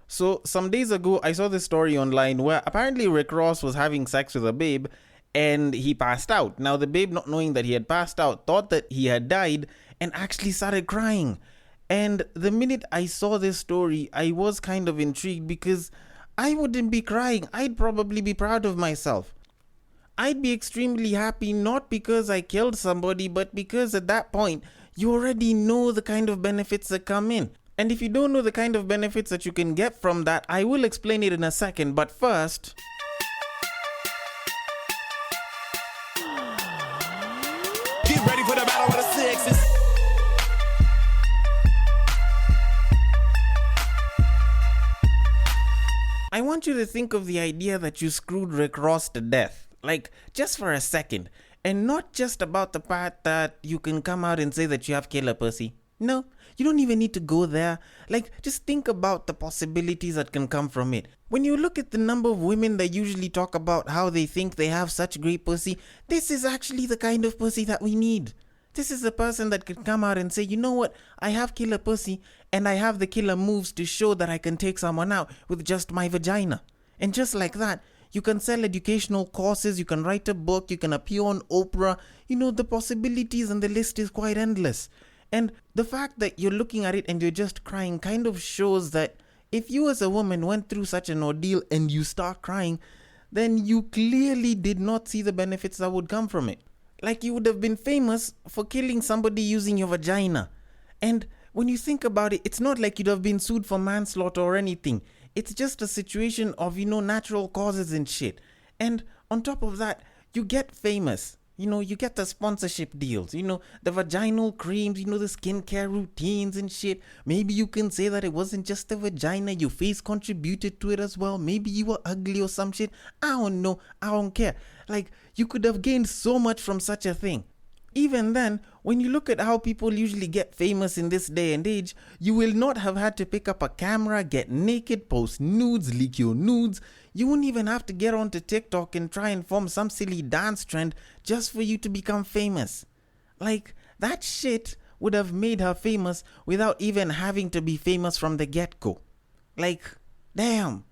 So some days ago, I saw this story online where apparently Rick Ross was having sex with a babe and he passed out. Now the babe, not knowing that he had passed out, thought that he had died and actually started crying. And the minute I saw this story, I was kind of intrigued because I wouldn't be crying. I'd probably be proud of myself. I'd be extremely happy, not because I killed somebody, but because at that point, you already know the kind of benefits that come in. And if you don't know the kind of benefits that you can get from that, I will explain it in a second. But first, get ready for the battle of the sexes. I want you to think of the idea that you screwed Rick Ross to death. Like, just for a second. And not just about the part that you can come out and say that you have killer pussy. No, you don't even need to go there. Like, just think about the possibilities that can come from it. When you look at the number of women that usually talk about how they think they have such great pussy, this is actually the kind of pussy that we need. This is the person that can come out and say, you know what, I have killer pussy and I have the killer moves to show that I can take someone out with just my vagina. And just like that, you can sell educational courses, you can write a book, you can appear on Oprah. You know, the possibilities and the list is quite endless. And the fact that you're looking at it and you're just crying kind of shows that if you as a woman went through such an ordeal and you start crying, then you clearly did not see the benefits that would come from it. Like you would have been famous for killing somebody using your vagina. And when you think about it, it's not like you'd have been sued for manslaughter or anything. It's just a situation of, natural causes and shit. And on top of that, you get famous. You get the sponsorship deals, the vaginal creams, the skincare routines and shit. Maybe you can say that it wasn't just the vagina, your face contributed to it as well. Maybe you were ugly or some shit. I don't know. I don't care. Like, you could have gained so much from such a thing. Even then, when you look at how people usually get famous in this day and age, you will not have had to pick up a camera, get naked, post nudes, leak your nudes. You wouldn't even have to get onto TikTok and try and form some silly dance trend just for you to become famous. Like, that shit would have made her famous without even having to be famous from the get-go. Like, damn.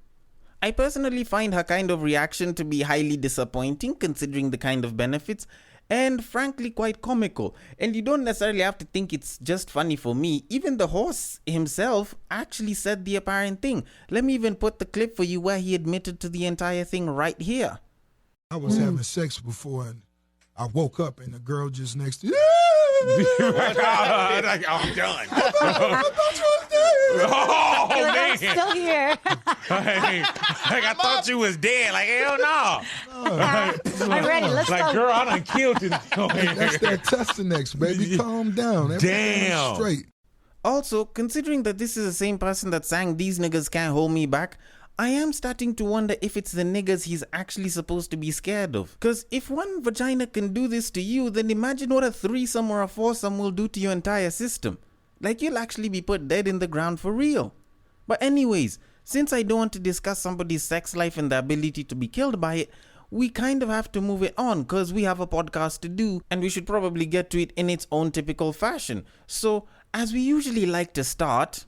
I personally find her kind of reaction to be highly disappointing considering the kind of benefits, and frankly quite comical. And you don't necessarily have to think it's just funny for me. Even the horse himself actually said the apparent thing. Let me even put the clip for you where he admitted to the entire thing right here. I was having sex before and I woke up and the girl just next to I'm done. Oh, man. I'm still here. I thought you was dead. Like, hell no. I'm ready. Let's Like, go. girl, I done killed you. That's that Testanex, baby. Calm down. Everything Damn. straight. Also, considering that this is the same person that sang "These Niggas Can't Hold Me Back," I am starting to wonder if it's the niggas he's actually supposed to be scared of. Cause if one vagina can do this to you, then imagine what a threesome or a foursome will do to your entire system. Like, you'll actually be put dead in the ground for real. But anyways, since I don't want to discuss somebody's sex life and the ability to be killed by it, we kind of have to move it on because we have a podcast to do and we should probably get to it in its own typical fashion. So, as we usually like to start,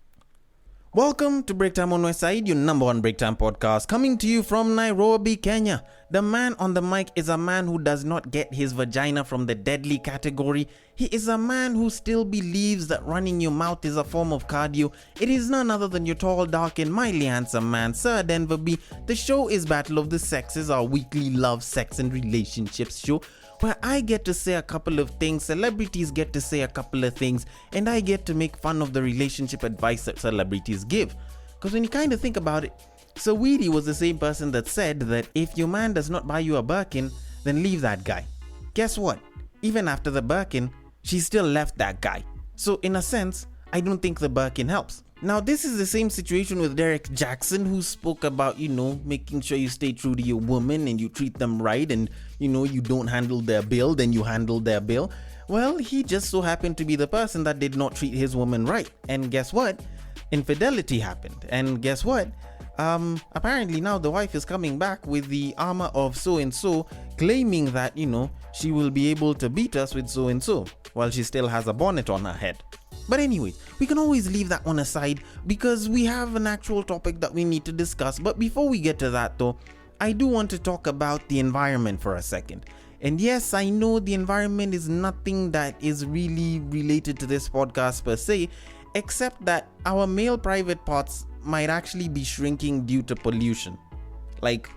welcome to Break Time on West Side, your number one break time podcast, coming to you from Nairobi, Kenya. The man on the mic is a man who does not get his vagina from the deadly category. He is a man who still believes that running your mouth is a form of cardio. It is none other than your tall, dark, and mildly handsome man, Sir Denver B. The show is Battle of the Sexes, our weekly love, sex, and relationships show, where I get to say a couple of things, celebrities get to say a couple of things, and I get to make fun of the relationship advice that celebrities give. Because when you kind of think about it, Saweetie was the same person that said that if your man does not buy you a Birkin, then leave that guy. Guess what? Even after the Birkin, she still left that guy. So in a sense, I don't think the Birkin helps. Now this is the same situation with Derek Jackson, who spoke about, making sure you stay true to your woman and you treat them right and, you don't handle their bill, then you handle their bill. Well, he just so happened to be the person that did not treat his woman right. And guess what? Infidelity happened. And guess what? Apparently now the wife is coming back with the armor of so-and-so, claiming that, she will be able to beat us with so-and-so, while she still has a bonnet on her head. But anyways, we can always leave that one aside because we have an actual topic that we need to discuss. But before we get to that though, I do want to talk about the environment for a second. And yes, I know the environment is nothing that is really related to this podcast per se, except that our male private parts might actually be shrinking due to pollution. Like,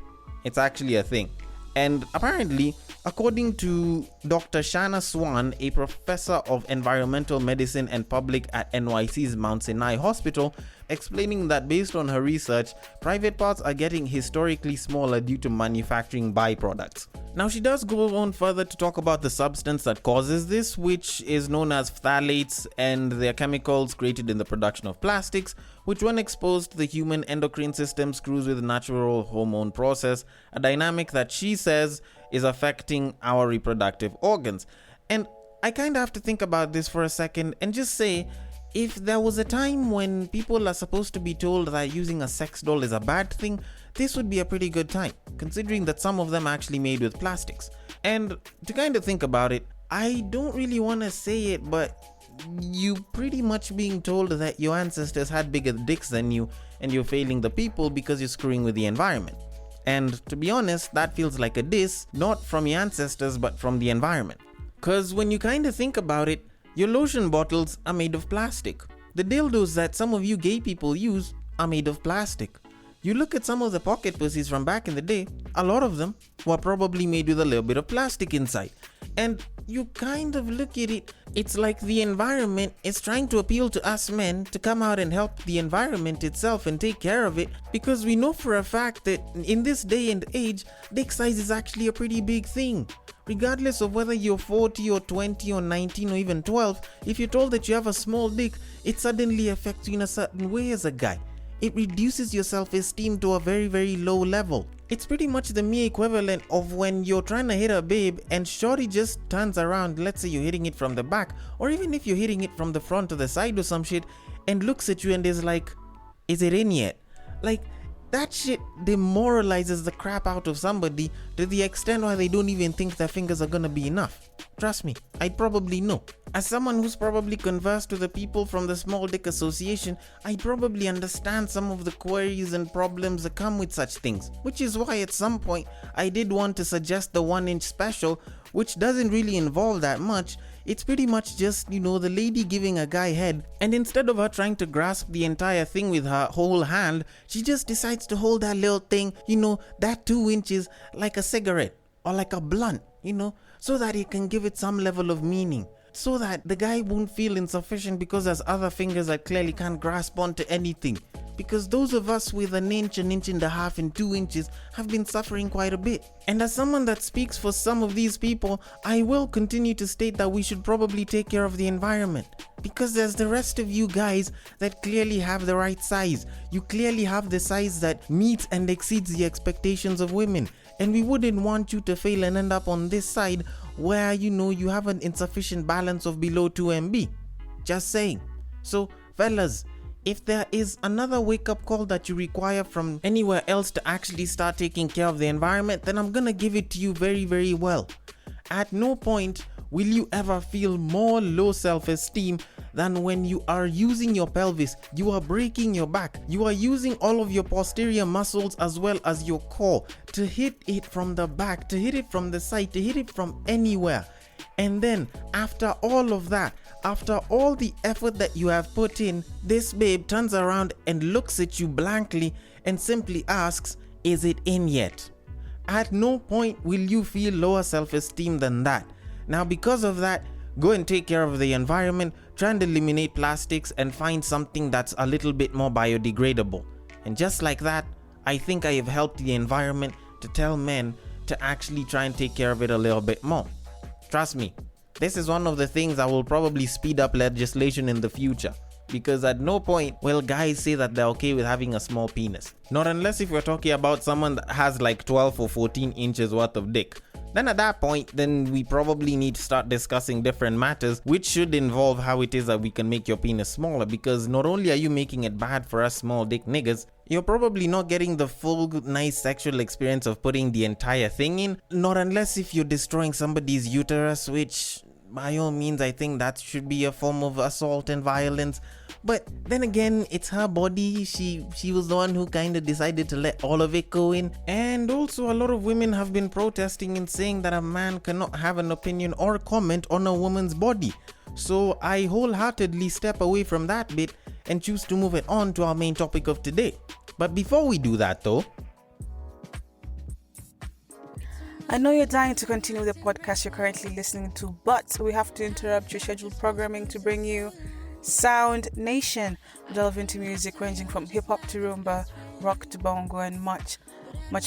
it's actually a thing. And apparently, according to Dr. Shanna Swan, a professor of environmental medicine and public at NYC's Mount Sinai Hospital, explaining that based on her research, private parts are getting historically smaller due to manufacturing byproducts. Now, she does go on further to talk about the substance that causes this, which is known as phthalates, and they are chemicals created in the production of plastics, which when exposed to the human endocrine system screws with the natural hormone process, a dynamic that she says is affecting our reproductive organs. And I kind of have to think about this for a second and just say, if there was a time when people are supposed to be told that using a sex doll is a bad thing, this would be a pretty good time, considering that some of them are actually made with plastics. And to kind of think about it, I don't really want to say it, but you pretty much being told that your ancestors had bigger dicks than you and you're failing the people because you're screwing with the environment. And to be honest, that feels like a diss, not from your ancestors, but from the environment. Cause when you kind of think about it, your lotion bottles are made of plastic. The dildos that some of you gay people use are made of plastic. You look at some of the pocket pussies from back in the day, a lot of them were probably made with a little bit of plastic inside. And you kind of look at it, it's like the environment is trying to appeal to us men to come out and help the environment itself and take care of it, because we know for a fact that in this day and age, dick size is actually a pretty big thing. Regardless of whether you're 40 or 20 or 19 or even 12, if you're told that you have a small dick, it suddenly affects you in a certain way as a guy. It reduces your self-esteem to a very, very low level. It's pretty much the me equivalent of when you're trying to hit a babe and shorty just turns around, let's say you're hitting it from the back, or even if you're hitting it from the front or the side or some shit, and looks at you and is like, is it in yet? Like, that shit demoralizes the crap out of somebody to the extent where they don't even think their fingers are gonna be enough. Trust me, I'd probably know. As someone who's probably conversed with the people from the Small Dick Association, I probably understand some of the queries and problems that come with such things, which is why at some point I did want to suggest the 1-inch special, which doesn't really involve that much. It's pretty much just, the lady giving a guy head, and instead of her trying to grasp the entire thing with her whole hand, she just decides to hold that little thing, that 2 inches, like a cigarette or like a blunt, so that it can give it some level of meaning. So that the guy won't feel insufficient because there's other fingers that clearly can't grasp onto anything. Because those of us with an inch and a half, and 2 inches have been suffering quite a bit. And as someone that speaks for some of these people, I will continue to state that we should probably take care of the environment. Because there's the rest of you guys that clearly have the right size. You clearly have the size that meets and exceeds the expectations of women. And we wouldn't want you to fail and end up on this side where you have an insufficient balance of below 2 MB. Just saying. So fellas, if there is another wake-up call that you require from anywhere else to actually start taking care of the environment, then I'm gonna give it to you very, very well. At no point will you ever feel more low self-esteem than when you are using your pelvis, you are breaking your back, you are using all of your posterior muscles as well as your core to hit it from the back, to hit it from the side, to hit it from anywhere. And then after all of that, after all the effort that you have put in, this babe turns around and looks at you blankly and simply asks, is it in yet? At no point will you feel lower self-esteem than that. Now because of that, go and take care of the environment, try and eliminate plastics and find something that's a little bit more biodegradable. And just like that, I think I have helped the environment to tell men to actually try and take care of it a little bit more. Trust me, this is one of the things that will probably speed up legislation in the future. Because at no point will guys say that they're okay with having a small penis. Not unless if we're talking about someone that has like 12 or 14 inches worth of dick. Then at that point, then we probably need to start discussing different matters, which should involve how it is that we can make your penis smaller. Because not only are you making it bad for us small dick niggas, you're probably not getting the full nice sexual experience of putting the entire thing in. Not unless if you're destroying somebody's uterus, which by all means, I think that should be a form of assault and violence. But then again, it's her body. She was the one who kind of decided to let all of it go in. And also, a lot of women have been protesting and saying that a man cannot have an opinion or comment on a woman's body. So I wholeheartedly step away from that bit and choose to move it on to our main topic of today. But before we do that though, I know you're dying to continue the podcast you're currently listening to, but we have to interrupt your scheduled programming to bring you Sound Nation. We delve into music ranging from hip-hop to rumba, rock to bongo, and much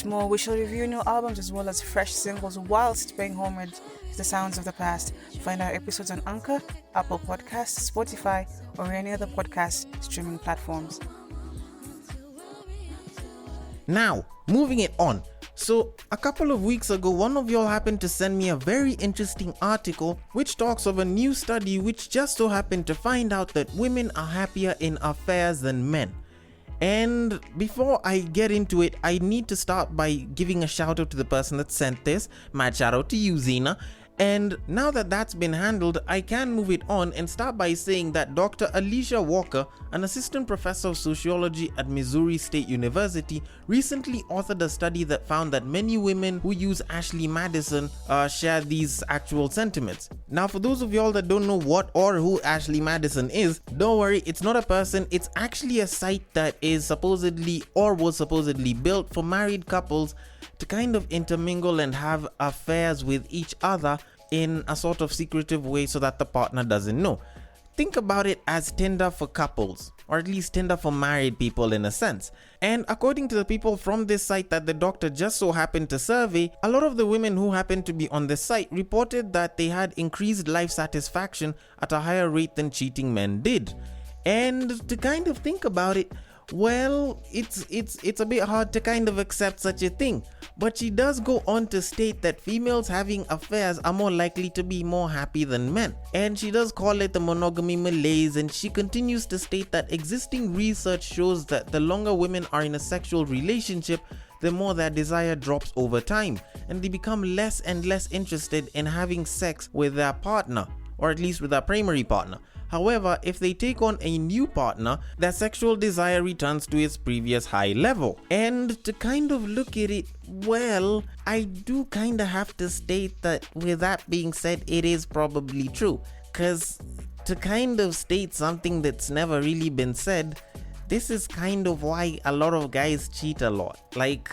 more. We shall review new albums as well as fresh singles whilst paying homage to the sounds of the past. Find our episodes on Anchor, Apple Podcasts, Spotify, or any other podcast streaming platforms. now moving it on. So, a couple of weeks ago, one of y'all happened to send me a very interesting article which talks of a new study which just so happened to find out that women are happier in affairs than men. And before I get into it, I need to start by giving a shout out to the person that sent this. Mad shout out to you, Zena. And now that that's been handled, I can move it on and start by saying that Dr. Alicia Walker, an assistant professor of sociology at Missouri State University, recently authored a study that found that many women who use Ashley Madison share these actual sentiments. Now, for those of y'all that don't know what or who Ashley Madison is, don't worry, it's not a person. It's actually a site that is supposedly or was supposedly built for married couples to kind of intermingle and have affairs with each other in a sort of secretive way so that the partner doesn't know. Think about it as Tinder for couples, or at least Tinder for married people in a sense. And according to the people from this site that the doctor just so happened to survey, a lot of the women who happened to be on this site reported that they had increased life satisfaction at a higher rate than cheating men did. And to kind of think about it, well, it's a bit hard to kind of accept such a thing. But she does go on to state that females having affairs are more likely to be more happy than men. And she does call it the monogamy malaise, and she continues to state that existing research shows that the longer women are in a sexual relationship, the more their desire drops over time, and they become less and less interested in having sex with their partner, or at least with their primary partner. However, if they take on a new partner, their sexual desire returns to its previous high level. And to kind of look at it, well, I do kind of have to state that with that being said, it is probably true. Because to kind of state something that's never really been said, this is kind of why a lot of guys cheat a lot. Like,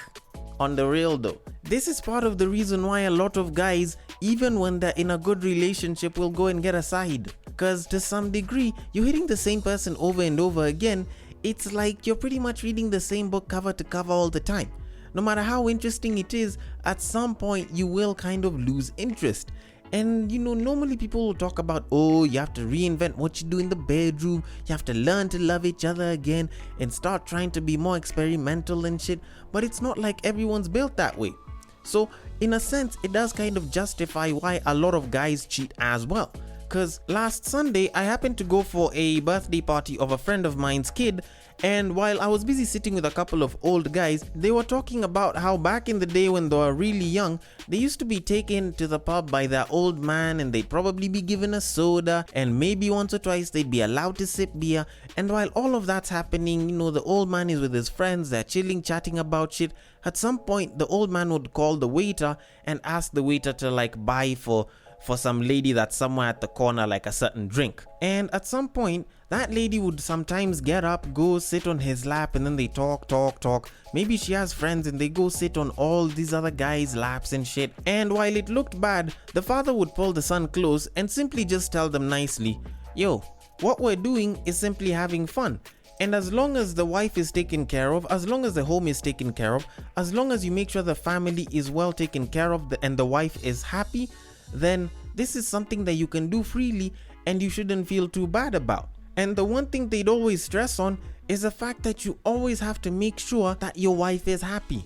on the real though. This is part of the reason why a lot of guys, even when they're in a good relationship, will go and get a side. Because to some degree, you're hitting the same person over and over again. It's like you're pretty much reading the same book cover to cover all the time. No matter how interesting it is, at some point you will kind of lose interest. And normally people will talk about, oh, you have to reinvent what you do in the bedroom, you have to learn to love each other again and start trying to be more experimental and shit. But it's not like everyone's built that way. So in a sense, it does kind of justify why a lot of guys cheat as well. Because last Sunday, I happened to go for a birthday party of a friend of mine's kid, and while I was busy sitting with a couple of old guys, they were talking about how back in the day when they were really young, they used to be taken to the pub by their old man, and they'd probably be given a soda, and maybe once or twice they'd be allowed to sip beer. And while all of that's happening, the old man is with his friends, they're chilling, chatting about shit. At some point, the old man would call the waiter and ask the waiter to buy for some lady that's somewhere at the corner a certain drink. And at some point, that lady would sometimes get up, go sit on his lap, and then they talk. Maybe she has friends and they go sit on all these other guys' laps and shit. And while it looked bad, the father would pull the son close and simply just tell them nicely, yo, what we're doing is simply having fun. And as long as the wife is taken care of, as long as the home is taken care of, as long as you make sure the family is well taken care of and the wife is happy, then this is something that you can do freely and you shouldn't feel too bad about. And the one thing they'd always stress on is the fact that you always have to make sure that your wife is happy.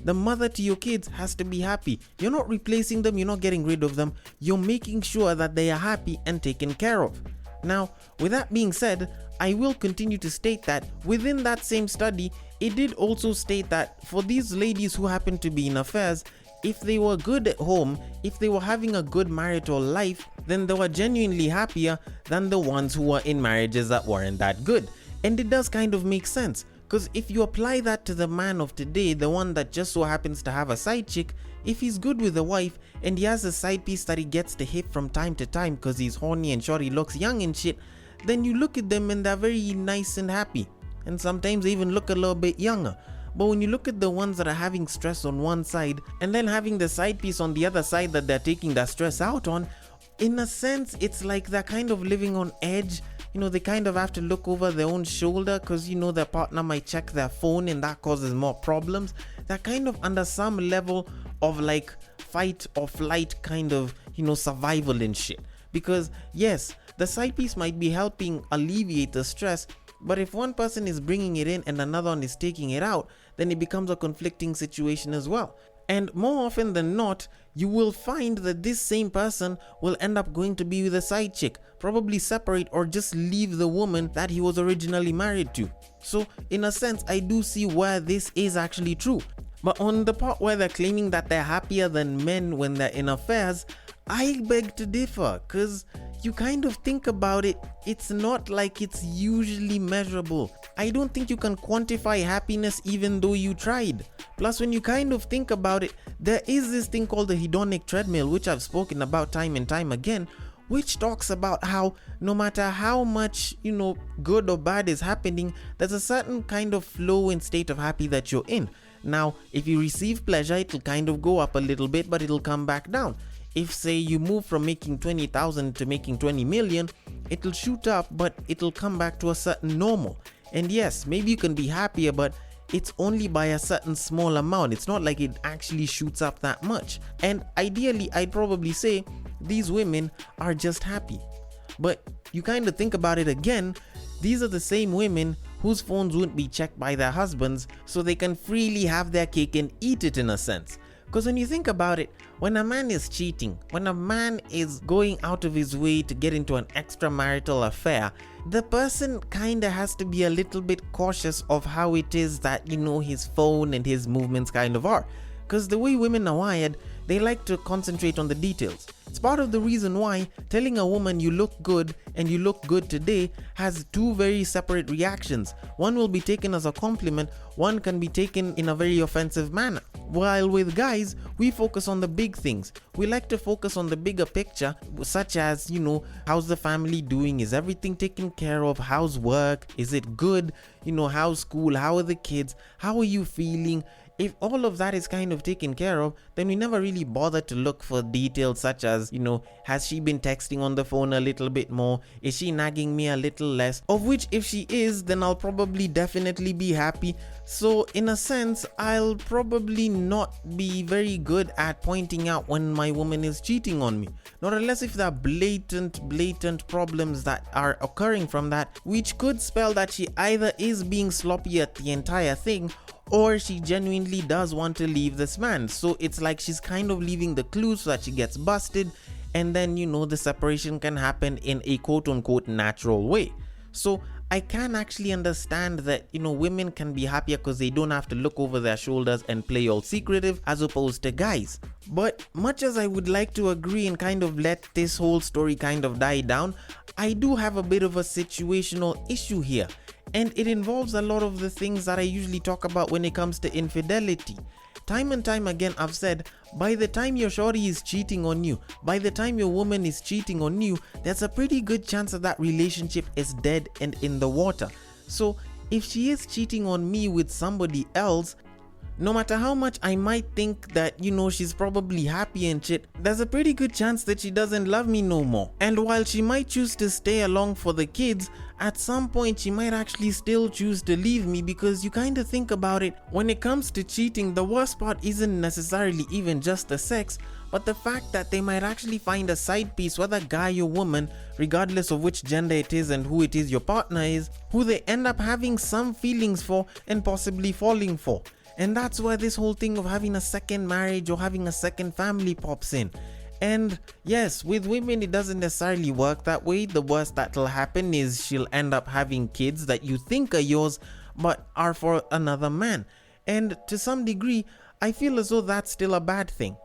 The mother to your kids has to be happy. You're not replacing them, you're not getting rid of them, you're making sure that they are happy and taken care of. Now, with that being said, I will continue to state that within that same study, it did also state that for these ladies who happen to be in affairs, if they were good at home, if they were having a good marital life, then they were genuinely happier than the ones who were in marriages that weren't that good. And it does kind of make sense, because if you apply that to the man of today, the one that just so happens to have a side chick, if he's good with the wife and he has a side piece that he gets to hit from time to time because he's horny and sure he looks young and shit, then you look at them and they're very nice and happy, and sometimes they even look a little bit younger. But when you look at the ones that are having stress on one side and then having the side piece on the other side that they're taking that stress out on, in a sense it's like they're kind of living on edge. They kind of have to look over their own shoulder because their partner might check their phone and that causes more problems. They're kind of under some level of like fight or flight kind of survival and shit, because yes, the side piece might be helping alleviate the stress, but if one person is bringing it in and another one is taking it out, then it becomes a conflicting situation as well. And more often than not, you will find that this same person will end up going to be with a side chick, probably separate or just leave the woman that he was originally married to. So in a sense, I do see where this is actually true. But on the part where they're claiming that they're happier than men when they're in affairs, I beg to differ, because you kind of think about it, it's not like it's usually measurable. I don't think you can quantify happiness even though you tried. Plus, when you kind of think about it, there is this thing called the hedonic treadmill, which I've spoken about time and time again, which talks about how no matter how much, good or bad is happening, there's a certain kind of flow and state of happy that you're in. Now, if you receive pleasure, it'll kind of go up a little bit, but it'll come back down. If say you move from making 20,000 to making 20 million, it'll shoot up, but it'll come back to a certain normal. And yes, maybe you can be happier, but it's only by a certain small amount. It's not like it actually shoots up that much. And ideally, I'd probably say these women are just happy. But you kind of think about it again, these are the same women whose phones wouldn't be checked by their husbands, so they can freely have their cake and eat it in a sense. Because when you think about it, when a man is cheating, when a man is going out of his way to get into an extramarital affair, the person kinda has to be a little bit cautious of how it is that, his phone and his movements kind of are. Because the way women are wired, they like to concentrate on the details. It's part of the reason why telling a woman you look good and you look good today has two very separate reactions. One will be taken as a compliment, one can be taken in a very offensive manner. While with guys, we focus on the big things. We like to focus on the bigger picture, such as, how's the family doing? Is everything taken care of? How's work? Is it good? How's school? How are the kids? How are you feeling? If all of that is kind of taken care of, then we never really bother to look for details such as, has she been texting on the phone a little bit more? Is she nagging me a little less? Of which, if she is, then I'll probably definitely be happy. So in a sense, I'll probably not be very good at pointing out when my woman is cheating on me. Not unless if there are blatant problems that are occurring from that, which could spell that she either is being sloppy at the entire thing, or she genuinely does want to leave this man. So it's like she's kind of leaving the clues so that she gets busted, and then the separation can happen in a quote-unquote natural way. So I can actually understand that women can be happier because they don't have to look over their shoulders and play all secretive as opposed to guys. But much as I would like to agree and kind of let this whole story kind of die down, I do have a bit of a situational issue here. And it involves a lot of the things that I usually talk about when it comes to infidelity. Time and time again, I've said, by the time your shorty is cheating on you, by the time your woman is cheating on you, there's a pretty good chance that relationship is dead and in the water. So if she is cheating on me with somebody else, no matter how much I might think that, she's probably happy and shit, there's a pretty good chance that she doesn't love me no more. And while she might choose to stay along for the kids, at some point she might actually still choose to leave me, because you kind of think about it, when it comes to cheating, the worst part isn't necessarily even just the sex, but the fact that they might actually find a side piece, whether guy or woman, regardless of which gender it is and who it is your partner is, who they end up having some feelings for and possibly falling for. And that's where this whole thing of having a second marriage or having a second family pops in. And yes, with women it doesn't necessarily work that way. The worst that'll happen is she'll end up having kids that you think are yours but are for another man. And to some degree, I feel as though that's still a bad thing.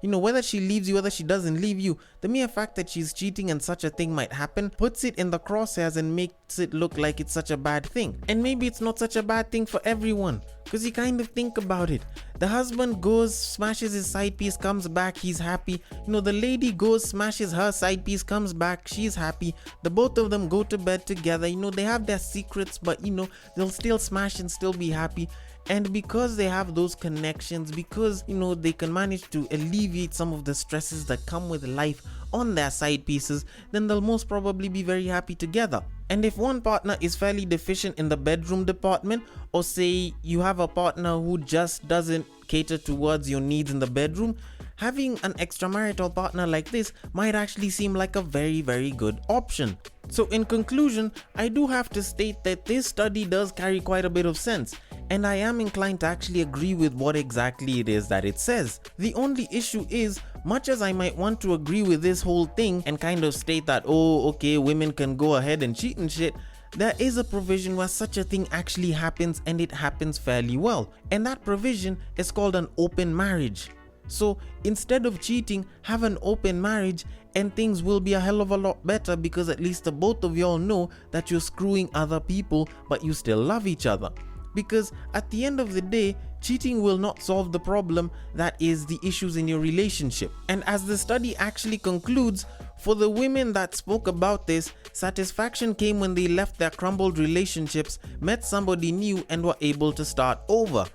Whether she leaves you, whether she doesn't leave you, the mere fact that she's cheating and such a thing might happen puts it in the crosshairs and makes it look like it's such a bad thing. And maybe it's not such a bad thing for everyone, because you kind of think about it. The husband goes, smashes his side piece, comes back, he's happy. The lady goes, smashes her side piece, comes back, she's happy. The both of them go to bed together. They have their secrets, but they'll still smash and still be happy. And because they have those connections, because they can manage to alleviate some of the stresses that come with life on their side pieces, then they'll most probably be very happy together. And if one partner is fairly deficient in the bedroom department, or say you have a partner who just doesn't cater towards your needs in the bedroom, having an extramarital partner like this might actually seem like a very, very good option. So in conclusion, I do have to state that this study does carry quite a bit of sense, and I am inclined to actually agree with what exactly it is that it says. The only issue is, much as I might want to agree with this whole thing and kind of state that, oh, okay, women can go ahead and cheat and shit, there is a provision where such a thing actually happens, and it happens fairly well. And that provision is called an open marriage. So instead of cheating, have an open marriage and things will be a hell of a lot better, because at least the both of y'all know that you're screwing other people, but you still love each other. Because at the end of the day, cheating will not solve the problem that is the issues in your relationship. And as the study actually concludes, for the women that spoke about this, satisfaction came when they left their crumbled relationships, met somebody new, and were able to start over.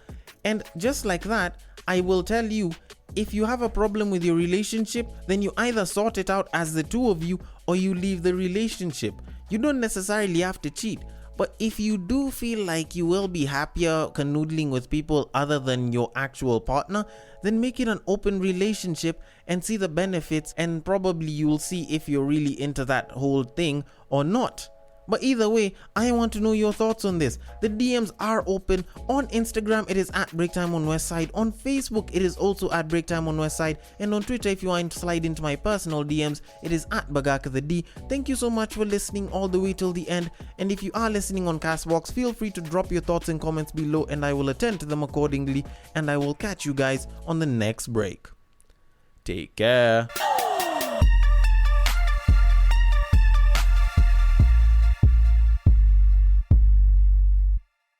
And just like that, I will tell you, if you have a problem with your relationship, then you either sort it out as the two of you, or you leave the relationship. You don't necessarily have to cheat. But if you do feel like you will be happier canoodling with people other than your actual partner, then make it an open relationship and see the benefits, and probably you'll see if you're really into that whole thing or not. But either way, I want to know your thoughts on this. The DMs are open. On Instagram, it is at Breaktime on Westside. On Facebook, it is also at Breaktime on Westside. And on Twitter, if you want to slide into my personal DMs, it is at Bagaka the D. Thank you so much for listening all the way till the end. And if you are listening on Castbox, feel free to drop your thoughts and comments below, and I will attend to them accordingly. And I will catch you guys on the next break. Take care.